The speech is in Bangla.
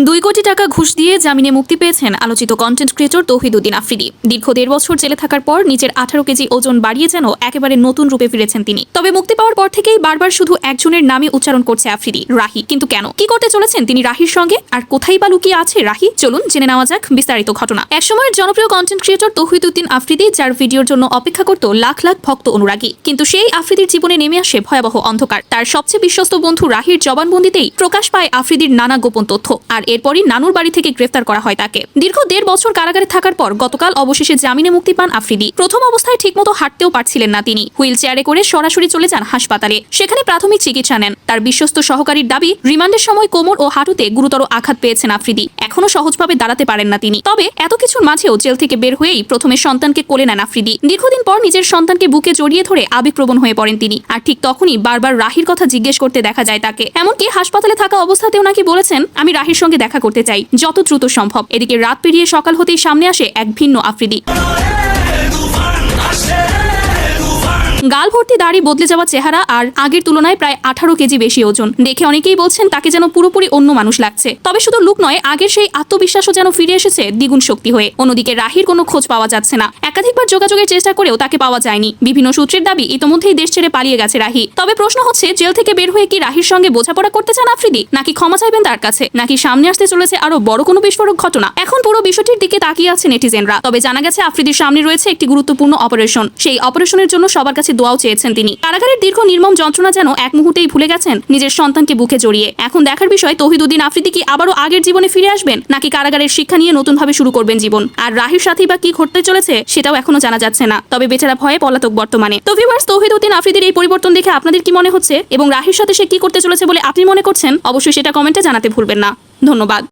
2 কোটি টাকা ঘুষ দিয়ে জামিনে মুক্তি পেয়েছেন আলোচিত কন্টেন্ট ক্রিয়েটর তৌহিদুদ্দিন আফ্রিদি। দীর্ঘ 1.5 বছর জেলে থাকার পর নিজের 18 কেজি ওজন বাড়িয়ে যেন একেবারে নতুন রূপে ফিরেছেন তিনি। তবে মুক্তি পাওয়ার পর থেকেই বারবার শুধু একজনের নামই উচ্চারণ করছে আফ্রিদি, রাহি। কিন্তু কেন, কি করতে চলেছেন তিনি রাহির সঙ্গে, আর কোথায় বা লুকিয়ে আছে রাহি? চলুন জেনে নেওয়া যাক বিস্তারিত ঘটনা। একসময়ের জনপ্রিয় কন্টেন্ট ক্রিয়েটর তৌহিদুদ্দিন আফ্রিদি, যার ভিডিওর জন্য অপেক্ষা করত লাখ লাখ ভক্ত অনুরাগী, কিন্তু সেই আফ্রিদির জীবনে নেমে আসে ভয়াবহ অন্ধকার। তার সবচেয়ে বিশ্বস্ত বন্ধু রাহির জবানবন্দিতেই প্রকাশ পায় আফ্রিদির নানা গোপন তথ্য, আর এরপরই নানুর বাড়ি থেকে গ্রেফতার করা হয় তাকে। দীর্ঘ 1.5 বছর কারাগারে থাকার পর গতকাল অবশেষে জামিনে মুক্তি পান আফ্রিদি। প্রথম অবস্থায় ঠিকমতো হাঁটতেও পারছিলেন না তিনি। হুইল চেয়ারে করে সরাসরি চলে যান হাসপাতালে, সেখানে প্রাথমিক চিকিৎসা নেন। তার বিশ্বস্ত সহকারীর দাবি, রিমান্ডের সময় কোমর ও হাঁটুতে গুরুতর আঘাত পেয়েছেন আফ্রিদি। এখনো সহজভাবে দাঁড়াতে পারেন না তিনি। তবে এত কিছুর মাঝেও জেল থেকে বের হয়েই প্রথমে সন্তানকে কোলে নেন আফ্রিদি। দীর্ঘদিন পর নিজের সন্তানকে বুকে জড়িয়ে ধরে আবেগপ্রবণ হয়ে পড়েন তিনি। আর ঠিক তখনই বারবার রাহির কথা জিজ্ঞেস করতে দেখা যায় তাকে। এমনকি হাসপাতালে থাকা অবস্থাতেও নাকি বলেছেন, আমি রাহির সঙ্গে দেখা করতে চাই, যত দ্রুত সম্ভব। এদিকে রাত পেরিয়ে সকাল হতেই সামনে আসে এক ভিন্ন আফ্রিদি। গাল ভর্তি দাড়ি, বদলে যাওয়া চেহারা, আর আগের তুলনায় প্রায় 18 কেজি বেশি ওজন। দেখে অনেকেই বলছেন তাকে যেন পুরোপুরি অন্য মানুষ লাগছে। তবে শুধু লুক নয়, আগের সেই আত্মবিশ্বাসও যেন ফিরে এসেছে দ্বিগুণ শক্তি হয়ে। অন্যদিকে রাহির কোনো খোঁজ পাওয়া যাচ্ছে না। একাধিকবার যোগাযোগের চেষ্টা করেও তাকে পাওয়া যায়নি। বিভিন্ন সূত্রের দাবি, ইতোমধ্যেই দেশ ছেড়ে পালিয়ে গেছে রাহি। তবে প্রশ্ন হচ্ছে, জেল থেকে বের হয়ে কি রাহির সঙ্গে বোঝাপড়া করতে চান আফ্রিদি, নাকি ক্ষমা চাইবেন তার কাছে, নাকি সামনে আসতে চলেছে আরো বড় কোনো বিস্ফোরক ঘটনা? এখন পুরো বিষয়টির দিকে তাকিয়ে আছে নেটিজেনরা। তবে জানা গেছে আফ্রিদির সামনে রয়েছে একটি গুরুত্বপূর্ণ অপারেশন। সেই অপারেশনের জন্য সবার কাছে দোয়াও চেয়েছেন তিনি। কারাগারের দীর্ঘ নির্মম যন্ত্রণা যেন এক মুহূর্তেই ভুলে গেছেন নিজের সন্তানকে বুকে জড়িয়ে। এখন দেখার বিষয়, তৌহিদুদ্দিন আফ্রিদি কি আবারও আগের জীবনে ফিরে আসবেন, নাকি কারাগারের শিক্ষা নিয়ে নতুনভাবে শুরু করবেন জীবন? আর রাহির সাথেই বা কি ঘটতে চলেছে সেটাও এখনো জানা যাচ্ছে না। তবে বেচারা ভয়ে পলাতক বর্তমানে। তো ভিউয়ার্স, তৌহিদুদ্দিন আফ্রিদির এই পরিবর্তন দেখে আপনাদের কি মনে হচ্ছে, এবং রাহির সাথে সে কি করতে চলেছে বলে আপনি মনে করছেন? অবশ্যই সেটা কমেন্টে জানাতে ভুলবেন না। ধন্যবাদ।